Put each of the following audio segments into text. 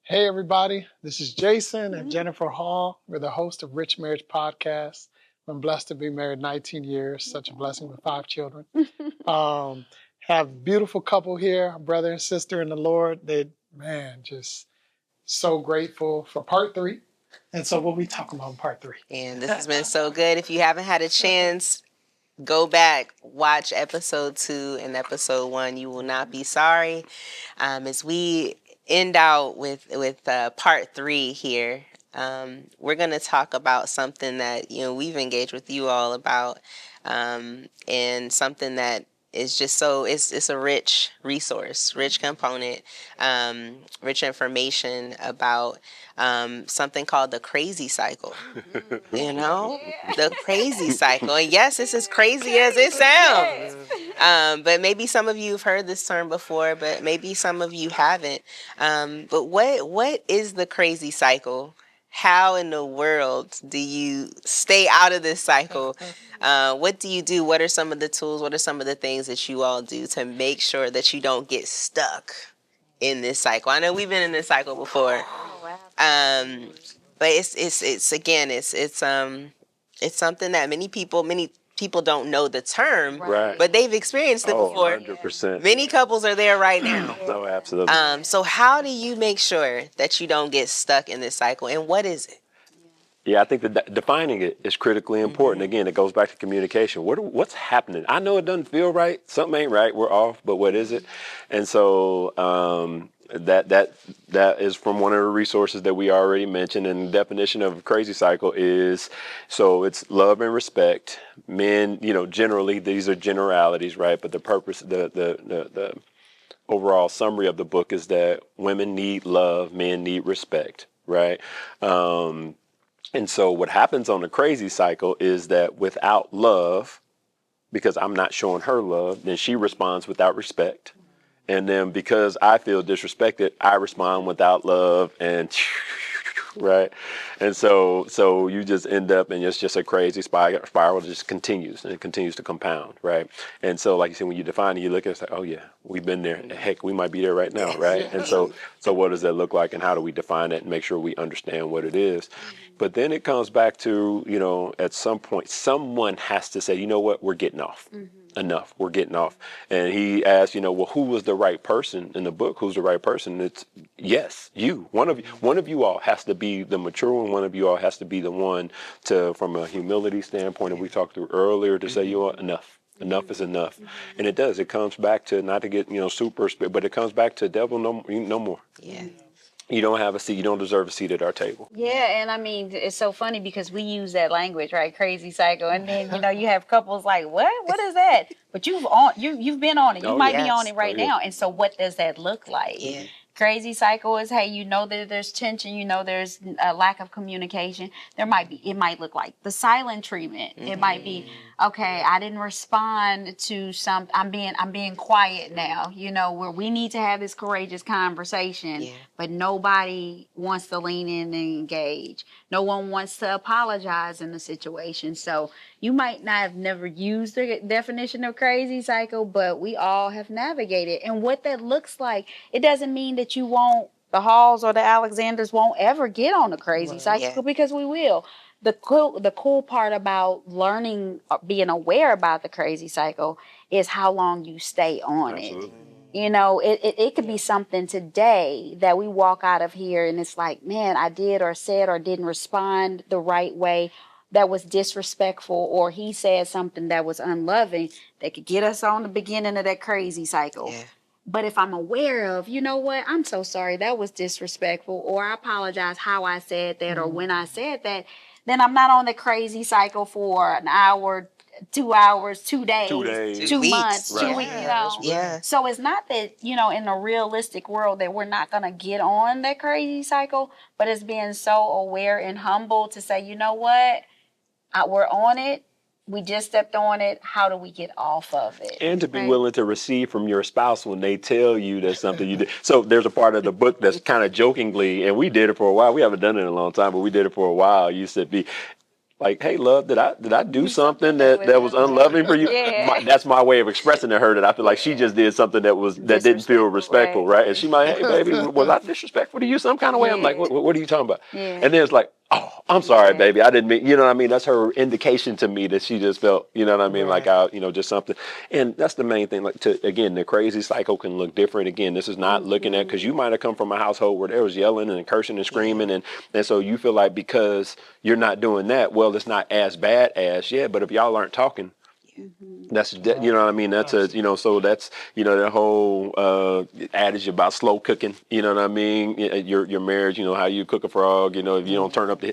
Hey, everybody. This is Jason and Jennifer Hall. We're the host of Rich Marriage Podcast. I'm blessed to be married 19 years. Such a blessing with 5 children. Have a beautiful couple here, a brother and sister in the Lord. Just so grateful for part 3. And so we'll be talking about part 3. And this has been so good. If you haven't had a chance, go back, watch episode 2 and episode 1. You will not be sorry. As we end out with part 3 here, we're going to talk about something that we've engaged with you all about, and something that is just it's a rich resource, rich component, rich information about something called the crazy cycle. The crazy cycle. And yes, it's as crazy as it sounds. But maybe some of you have heard this term before, but maybe some of you haven't. But what is the crazy cycle? How in the world do you stay out of this cycle? What do you do? What are some of the tools? What are some of the things that you all do to make sure that you don't get stuck in this cycle? I know we've been in this cycle before. But it's something that many people don't know the term, right, but they've experienced it before. 100%. Many couples are there right now. No, absolutely. So how do you make sure that you don't get stuck in this cycle, and what is it? Yeah, I think that defining it is critically important. Again, it goes back to communication. What's happening? I know it doesn't feel right. Something ain't right. We're off, but what is it? And so that is from one of the resources that we already mentioned. And the definition of a crazy cycle is, so it's love and respect. Men, generally, these are generalities, right? But the purpose, the overall summary of the book is that women need love, men need respect, right? And so what happens on the crazy cycle is that without love, because I'm not showing her love, then she responds without respect. And then because I feel disrespected, I respond without love, and right. And so you just end up, and it's just a crazy spiral that just continues, and it continues to compound, right? And so, like you said, when you define it, you look at it, it's like, oh yeah, we've been there. Heck, we might be there right now, right? And so what does that look like, and how do we define it and make sure we understand what it is? But then it comes back to, at some point, someone has to say, you know what, we're getting off. Enough, we're getting off. And he asked, well, who was the right person in the book? Who's the right person? It's yes, you. One of you all has to be the mature one. One of you all has to be the one to, from a humility standpoint, that we talked through earlier, to say, enough. Enough is enough. And it does. It comes back to, not to get, super, but it comes back to devil, no more. Yeah. You don't have a seat. You don't deserve a seat at our table. Yeah, and I mean, it's so funny because we use that language, right? Crazy cycle, and then you have couples like, what? What is that? But you've been on it. You might be on it right now. And so, what does that look like? Yeah. Crazy cycle is, hey, that there's tension, there's a lack of communication. It might look like the silent treatment. It might be, okay, I didn't respond to something. I'm being quiet now, where we need to have this courageous conversation, but nobody wants to lean in and engage. No one wants to apologize in the situation. So you might not have never used the definition of crazy cycle, but we all have navigated. And what that looks like, it doesn't mean that the Halls or the Alexanders won't ever get on the crazy cycle, because we will. The cool part about learning, being aware about the crazy cycle, is how long you stay on it. It could be something today that we walk out of here and it's like, man, I did or said or didn't respond the right way, that was disrespectful, or he said something that was unloving, that could get us on the beginning of that crazy cycle. Yeah. But if I'm aware of, I'm so sorry, that was disrespectful, or I apologize how I said that or when I said that, then I'm not on the crazy cycle for an hour, 2 hours, 2 days, 2 months, 2 weeks, Yeah. So it's not that, in a realistic world that we're not going to get on that crazy cycle, but it's being so aware and humble to say, we're on it. We just stepped on it. How do we get off of it? And to be willing to receive from your spouse when they tell you that something you did. So there's a part of the book that's kind of jokingly, and we did it for a while. We haven't done it in a long time, but we did it for a while. You said, Like, hey, love, did I do something that that was unloving for you? Yeah. That's my way of expressing to her that I feel like she just did something that didn't feel respectful, right? And she might, hey, baby, was I disrespectful to you some kind of way? I'm like, what are you talking about? Yeah. And then it's like, oh, I'm sorry, baby, I didn't mean, you know what I mean? That's her indication to me that she just felt, you know what I mean, like just something. And that's the main thing. Like, again, the crazy cycle can look different. Again, this is not looking at, because you might have come from a household where there was yelling and cursing and screaming, and so you feel like because you're not doing that, well, it's not as bad as, but if y'all aren't talking, that's, you know what I mean? That's so that's, that whole adage about slow cooking, you know what I mean? Your marriage, how you cook a frog, if you don't turn up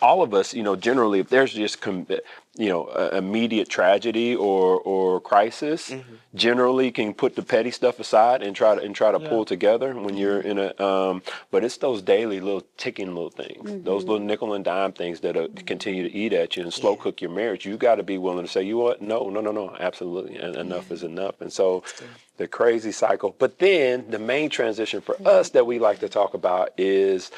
all of us, generally, if there's just, immediate tragedy or crisis, generally can put the petty stuff aside and try to pull together when you're in but it's those daily little ticking little things, those little nickel and dime things that continue to eat at you and slow cook your marriage. You got to be willing to say, you know what? No, absolutely. And enough is enough. And so the crazy cycle. But then the main transition for us that we like to talk about is,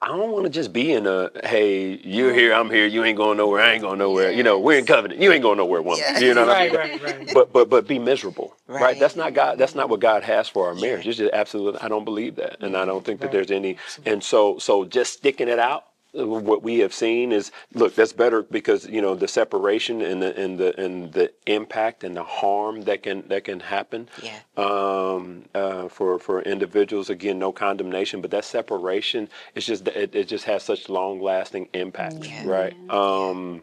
I don't want to just be in a, hey, you're here, I'm here, you ain't going nowhere, I ain't going nowhere. We're in covenant, you ain't going nowhere, woman. You know what I mean? Right. But be miserable, right? That's not God. That's not what God has for our marriage. It's just absolutely, I don't believe that, and I don't think that there's any. And so just sticking it out. What we have seen is, look, that's better because the separation and the impact and the harm that can happen for individuals. Again, no condemnation, but that separation is just it just has such long lasting impact, right? And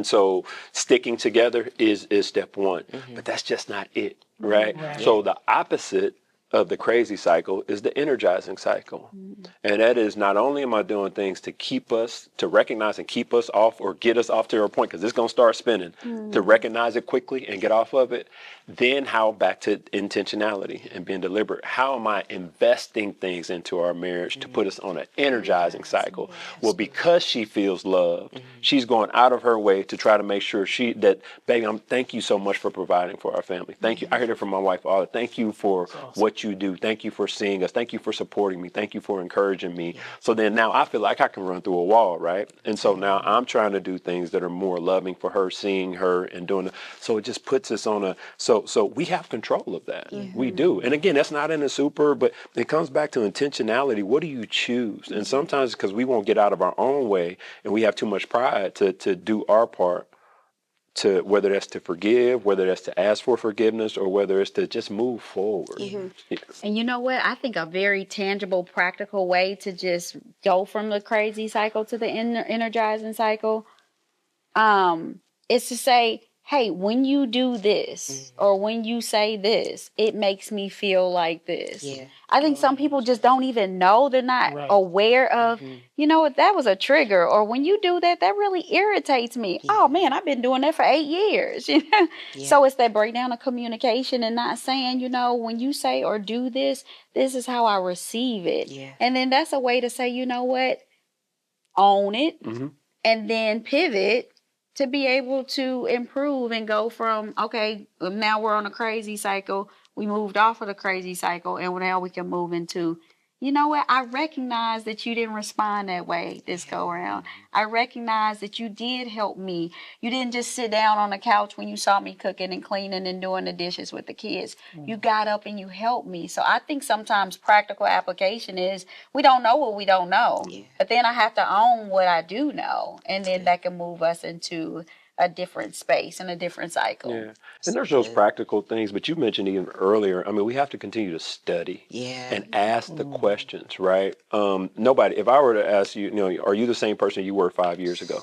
so sticking together is step one, but that's just not it, right? So the opposite of the crazy cycle is the energizing cycle. And that is, not only am I doing things to keep us, to recognize and keep us off or get us off to our point, because it's going to start spinning, to recognize it quickly and get off of it. Then how back to intentionality and being deliberate. How am I investing things into our marriage to put us on an energizing cycle? Well, because she feels loved, she's going out of her way to try to make sure baby, thank you so much for providing for our family. Thank you. I heard it from my wife all the time. Thank you for what you do. Thank you for seeing us. Thank you for supporting me. Thank you for encouraging me. So then now I feel like I can run through a wall, right? And so now I'm trying to do things that are more loving for her, seeing her and doing it. So it just puts us on so we have control of that. We do. And again, that's not in a super, but it comes back to intentionality. What do you choose? And sometimes because we won't get out of our own way and we have too much pride to do our part, to whether that's to forgive, whether that's to ask for forgiveness, or whether it's to just move forward. And you know what? I think a very tangible, practical way to just go from the crazy cycle to the energizing cycle is to say, hey, when you do this or when you say this, it makes me feel like this. I think some people just don't even know. They're not aware of, that was a trigger. Or when you do that, that really irritates me. Oh, man, I've been doing that for 8 years. So it's that breakdown of communication and not saying, when you say or do this, this is how I receive it. And then that's a way to say, you know what, own it and then pivot to be able to improve and go from, okay, now we're on a crazy cycle. We moved off of the crazy cycle and now we can move into, you know what? I recognize that you didn't respond that way this go around. I recognize that you did help me. You didn't just sit down on the couch when you saw me cooking and cleaning and doing the dishes with the kids. You got up and you helped me. So I think sometimes practical application is we don't know what we don't know. But then I have to own what I do know. And then that can move us into a different space and a different cycle. And there's those practical things, but you mentioned even earlier, I mean, we have to continue to study and ask the questions, right? Nobody, if I were to ask you, are you the same person you were 5 years ago?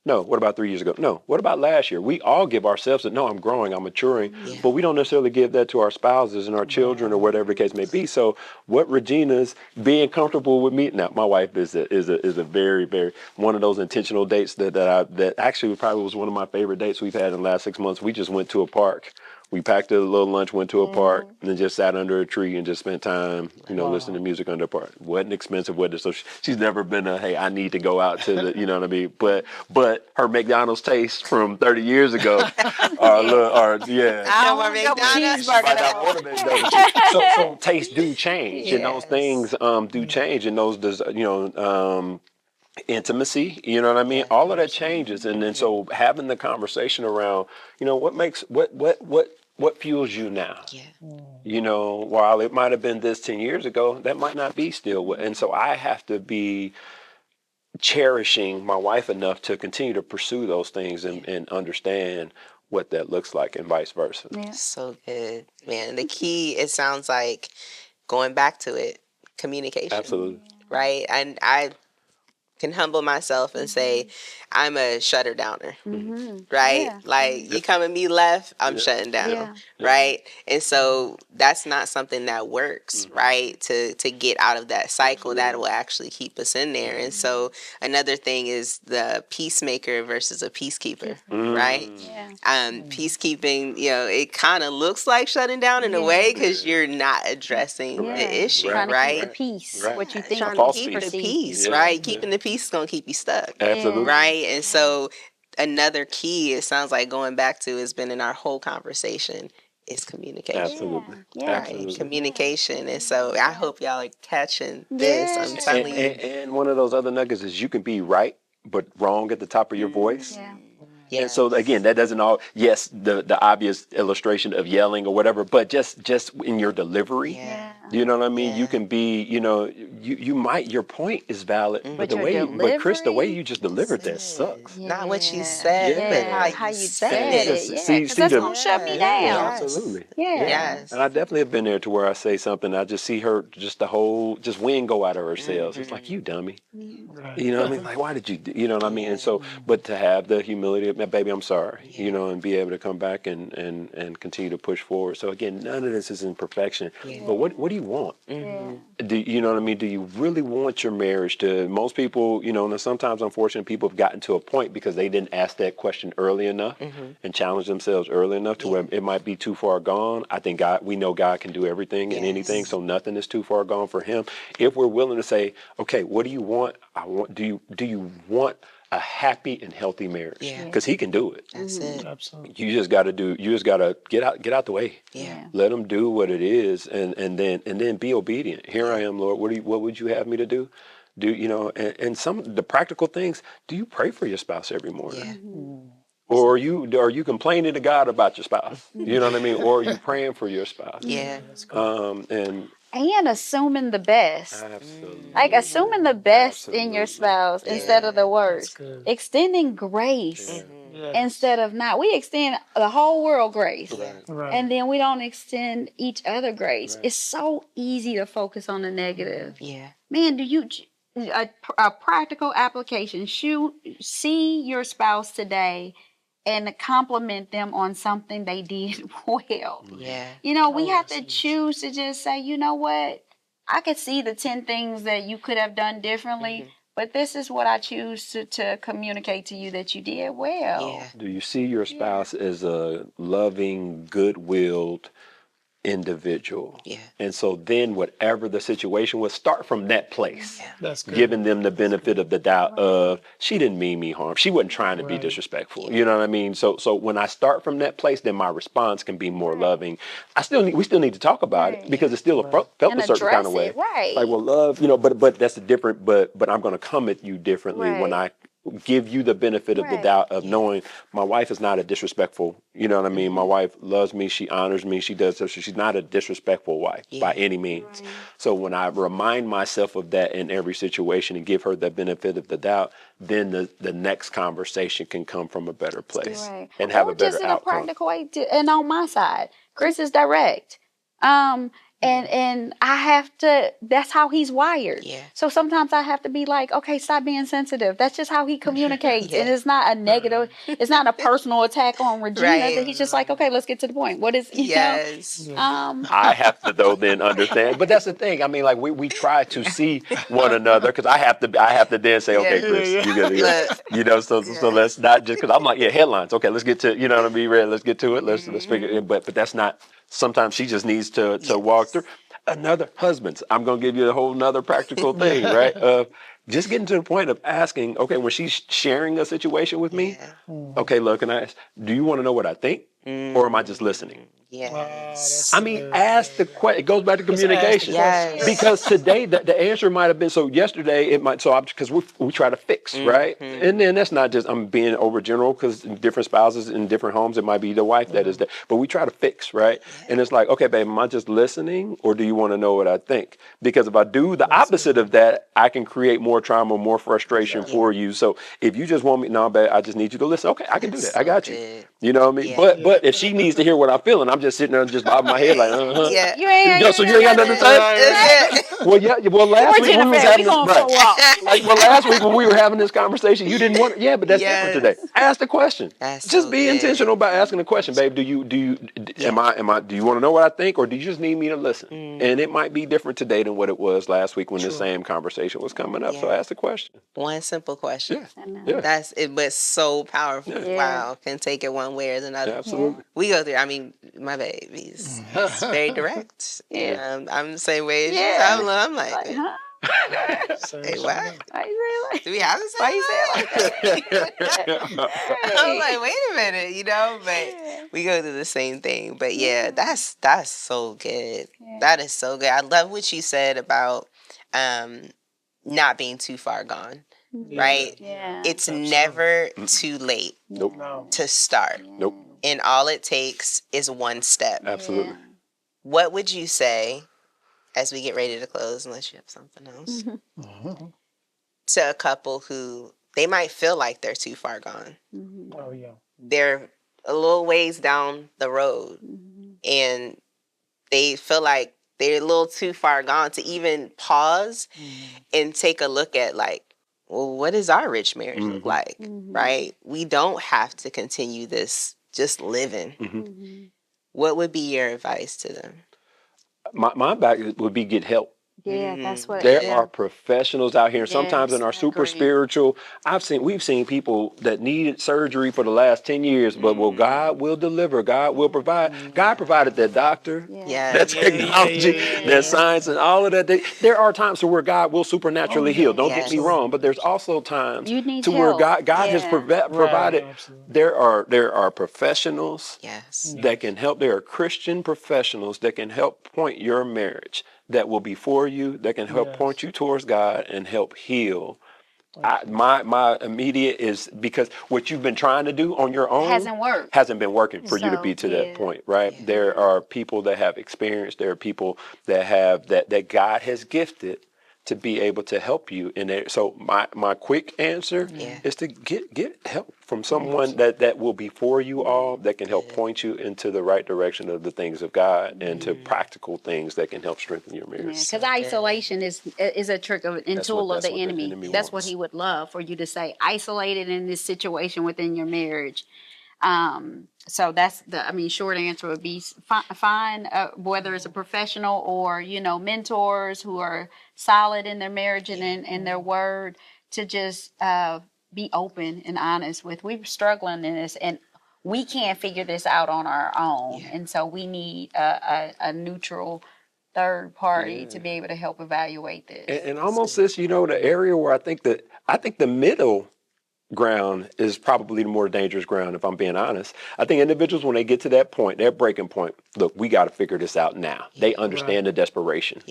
No. What about 3 years ago? No. What about last year? We all give ourselves no, I'm growing, I'm maturing, but we don't necessarily give that to our spouses and our children or whatever the case may be. So what Regina's being comfortable with me now, my wife is a very, very one of those intentional dates that actually probably was one of my favorite dates we've had in the last 6 months. We just went to a park. We packed a little lunch, went to a park, and then just sat under a tree and just spent time, listening to music under a park. Wasn't expensive, so she's never been hey, I need to go out to the, you know what I mean? But her McDonald's taste from 30 years ago I don't want McDonald's. So tastes do change, and those things do change, and those intimacy, you know what I mean? All of that changes. And then so having the conversation around, what fuels you now? Yeah. While it might have been this 10 years ago, that might not be still what. And so I have to be cherishing my wife enough to continue to pursue those things and understand what that looks like and vice versa. Yeah. So good, man. The key, it sounds like, going back to it, communication. Absolutely. Right? And I can humble myself and say, I'm a shutter downer. Right? Yeah. Like, you come at me left, I'm shutting down. Yeah. Right? And so that's not something that works, right? To get out of that cycle that will actually keep us in there. And so another thing is the peacemaker versus a peacekeeper, right? Yeah. Peacekeeping, it kind of looks like shutting down in a way, because you're not addressing the issue, Trying to right? keep the peace. Right. What you think Trying false to keep peace. the peace, Yeah. right? Keeping the peace is going to keep you stuck. Absolutely. Right? And so another key, it sounds like, going back to, has been in our whole conversation, is communication. Absolutely. Yeah. Absolutely. Right? Communication. And so I hope y'all are catching this. I'm telling you. And one of those other nuggets is you can be right but wrong at the top of your voice. Yeah. Yeah. And so again, that doesn't all, yes, the obvious illustration of yelling or whatever, but just in your delivery, Yeah. you know what I mean? Yeah. You can be, you might, your point is valid, but your Chris, the way delivery? you just delivered that sucks. Not what you said, but how you said it. Just Yeah, see because that's the- gonna shut me Yeah. down. Absolutely. Yeah. Yes. And I definitely have been there to where I say something, I just see her, just the whole, just wind go out of her sails. It's like, you dummy. Right. You know what I mean? Like, why did you, you know what I mean? And so, but to have the humility of, baby, I'm sorry, and be able to come back and continue to push forward. So again, none of this is in perfection, but what do you want? Yeah. Do you know what I mean? Do you really want your marriage to, most people, and sometimes unfortunately people have gotten to a point because they didn't ask that question early enough and challenge themselves early enough to where it might be too far gone. I think we know God can do everything and anything, so nothing is too far gone for him. If we're willing to say, okay, what do you want? Do you want a happy and healthy marriage? Yeah. Because he can do it. That's it. Absolutely. You just got to get out the way. Yeah. Let him do what it is, and then be obedient. Here I am, Lord. What would you have me to do? And some of the practical things. Do you pray for your spouse every morning? Yeah. Or are you complaining to God about your spouse? You know what I mean? Or are you praying for your spouse? Yeah. And assuming the best. Absolutely. Like assuming the best in your spouse instead of the worst. good. Extending grace Yes. instead of not. We extend the whole world grace. Right. And then we don't extend each other grace. It's so easy to focus on the negative. Yeah. Man, do you a practical application? See your spouse today and compliment them on something they did well. Yeah. We have to choose to just say, you know what? I could see the 10 things that you could have done differently, but this is what I choose to communicate to you that you did well. Yeah. Do you see your spouse as a loving, good-willed individual? Yeah. And so then whatever the situation was, start from that place. That's good. Giving them the benefit of the doubt of, she didn't mean me harm. She wasn't trying to be disrespectful. You know what I mean? So when I start from that place, then my response can be more loving. We still need to talk about it because it's still felt And a certain kind of way. address it, right. Like, well, love, but that's a different, but I'm going to come at you differently when I give you the benefit of the doubt of knowing my wife is not a disrespectful, you know what I mean? My wife loves me, she honors me, she does so she's not a disrespectful wife by any means. So when I remind myself of that in every situation and give her the benefit of the doubt, then the next conversation can come from a better place and have a better just in outcome. a practical way. And on my side, Chris is direct. And I have to, that's how he's wired. Yeah. So sometimes I have to be like, okay, stop being sensitive. That's just how he communicates. And it's not a negative, it's not a personal attack on Regina. But he's just like, okay, let's get to the point. What is, you know? I have to though then understand, but that's the thing. I mean, like we try to see one another because I have to then say, okay, Chris, you gotta, so let's not just because I'm like, headlines. Okay, let's get to, you know what I mean? Ready? Let's get to it. Let's figure it. But that's not. Sometimes she just needs to walk through. Another husbands. I'm gonna give you a whole nother practical thing, right? Just getting to the point of asking, okay, when she's sharing a situation with me, okay, look, and I ask, do you want to know what I think? or am I just listening? Yes. I mean, ask the question. It goes back to communication. Yes. Because today the answer might have been, so yesterday it might, so because we try to fix, right? And then that's not just, I'm being overgeneral, because different spouses in different homes, it might be the wife that is there, but we try to fix, right? And it's like, okay, babe, am I just listening, or do you want to know what I think? Because if I do the opposite of that, I can create more trauma, more frustration for you. So if you just want me, no, babe, I just need you to listen. Okay, I can do that. I got you. You know what I mean? But if she needs to hear what I'm feeling, I'm just sitting there and just bobbing my head like, Yeah. You ain't, so you ain't got nothing to say? Well, yeah. Well, last week we was having this, like, well, last week when we were having this conversation, you didn't want. Yeah, but that's different today. Ask the question. That's Just so be good. intentional about asking the question, babe. Do you am I? Do you want to know what I think, or do you just need me to listen? And it might be different today than what it was last week when the same conversation was coming up. So ask the question. One simple question. Yeah. That's it, but so powerful. Yeah. Wow, can take it one way or another. Absolutely. We go through. I mean, my baby's very direct, and I'm the same way as you. I'm like, huh? hey, what? Why you say Do we have the same? Why you say it like that? I'm like, wait a minute, but we go through the same thing. But yeah, that's so good. That is so good. I love what you said about not being too far gone. Right? Yeah. It's never too late to start. Nope. And all it takes is one step. Absolutely. What would you say, as we get ready to close, unless you have something else, to a couple who they might feel like they're too far gone? Oh, yeah. They're a little ways down the road and they feel like they're a little too far gone to even pause and take a look at, like, well, what does our rich marriage look like, right? We don't have to continue this just living. What would be your advice to them? My back would be get help. Yeah, that's what. There are professionals out here, and sometimes in our super agreed. spiritual, we've seen people that needed surgery for the last 10 years, but God will deliver, God will provide. God provided that doctor, that technology, that science, and all of that. There are times to where God will supernaturally heal. Don't get me wrong, but there's also times You need to where help. God has provided. There are professionals that can help. There are Christian professionals that can help point your marriage, that will be for you, that can help point you towards God and help heal. My immediate is, because what you've been trying to do on your own hasn't been working for you to be to that point, right? There are people that have experience. There are people that have that God has gifted to be able to help you in there. So my quick answer is to get help from someone that will be for you all, that can help point you into the right direction of the things of God and to practical things that can help strengthen your marriage. Because isolation is a trick and tool of the enemy. That's what he would love for you to say. Isolated in this situation within your marriage. So that's short answer would be find whether it's a professional or, mentors who are solid in their marriage and in their word, to just be open and honest with, we're struggling in this and we can't figure this out on our own. And so we need a neutral third party to be able to help evaluate this. And almost this, the area where I think the middle ground is probably the more dangerous ground, if I'm being honest. I think individuals, when they get to that point, their breaking point, look, we got to figure this out now. They understand the desperation.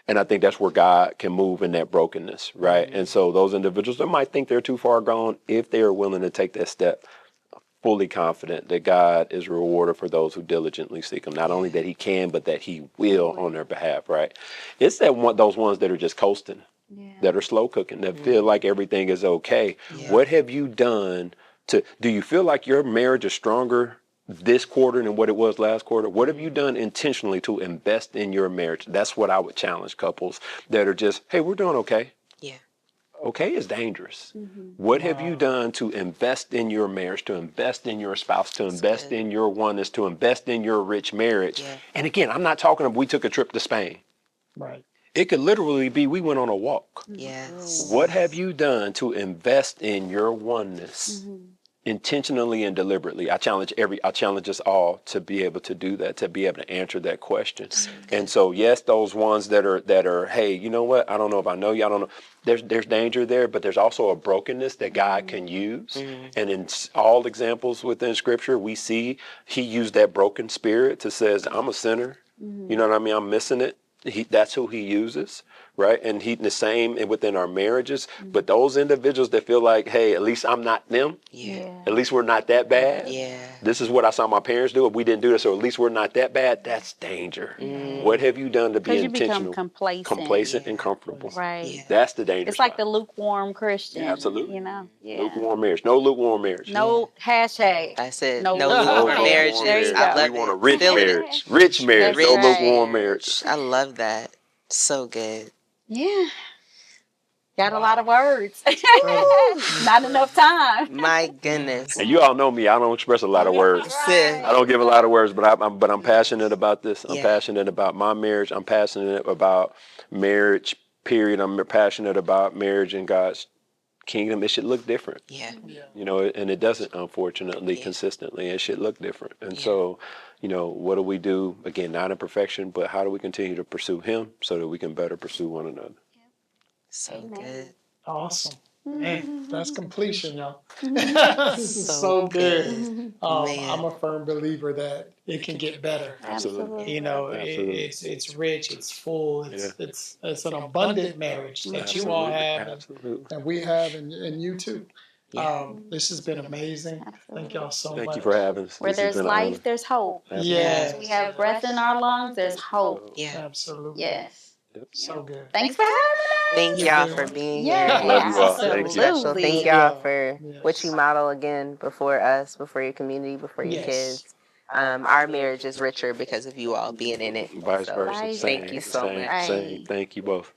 And I think that's where God can move in that brokenness, right? And so those individuals that might think they're too far gone, if they are willing to take that step, fully confident that God is a rewarder for those who diligently seek him. Not only that he can, but that he will on their behalf, right? It's those ones that are just coasting. That are slow cooking, that feel like everything is okay. What have you done do you feel like your marriage is stronger this quarter than what it was last quarter? What have you done intentionally to invest in your marriage? That's what I would challenge couples that are just, hey, we're doing okay. Okay is dangerous. What have you done to invest in your marriage, to invest in your spouse, to invest in your oneness, to invest in your rich marriage? And again, I'm not talking about we took a trip to Spain. Right. It could literally be we went on a walk. What have you done to invest in your oneness intentionally and deliberately. I challenge us all to be able to do that, to be able to answer that question. And so, yes, those ones that are, hey, you know what? I don't know if I know you. I don't know. There's danger there, but there's also a brokenness that God can use. And in all examples within Scripture, we see He used that broken spirit to says, I'm a sinner. You know what I mean? I'm missing it. That's who He uses, right? And He the same within our marriages. But those individuals that feel like, hey, at least I'm not them. At least we're not that bad. This is what I saw my parents do. If we didn't do this, so at least we're not that bad. That's danger. What have you done to be intentional? Complacent and comfortable. Right. That's the danger. It's like the lukewarm Christian. Absolutely. You know? Lukewarm marriage. No lukewarm marriage. No hashtag. That's it. No No lukewarm lukewarm marriages. There you I go. love We want a it. rich Feel it. marriage. Rich marriage. That's No right. lukewarm marriage. I love that. So good. Yeah. Got a lot of words. Not enough time. My goodness. And you all know me. I don't express a lot of words. Sis. I don't give a lot of words, but I'm passionate about this. I'm Yeah. passionate about my marriage. I'm passionate about marriage, period. I'm passionate about marriage in God's kingdom. It should look different. Yeah. You know, and it doesn't, unfortunately, consistently. It should look different. And so, you know, what do we do? Again, not in perfection, but how do we continue to pursue Him so that we can better pursue one another? So good. Awesome. Man, that's completion, y'all. This is so good. I'm a firm believer that it can get better. Absolutely. You know, Absolutely. it's rich, it's full, it's an abundant marriage that you all have, and we have, and you too. This has been amazing. Thank y'all so much. Thank you for having us. Where This has there's been an honor. life, there's hope. Yes. We have breath in our lungs, there's hope. Yeah. Absolutely. Yes. So good. Thanks for having us. Thank y'all for being here. Yeah. Love you all. So Thank you. special. Thank y'all for Yes. what you model again before us, before your community, before your Yes. kids. Our marriage is richer because of you all being in it. Vice So, versa. Right. Same, thank you so same, much. Same. Thank you both.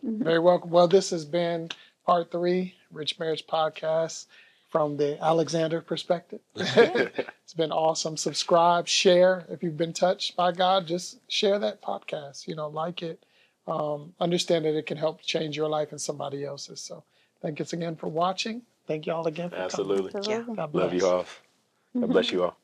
Very welcome. Well, this has been part 3, Rich Marriage Podcast from the Alexander perspective. It's been awesome. Subscribe, share. If you've been touched by God, just share that podcast. You know, like it. Understand that it can help change your life and somebody else's. So thank you again for watching. Thank you all again for coming. Absolutely. Yeah. God bless. Love you all. God bless you all.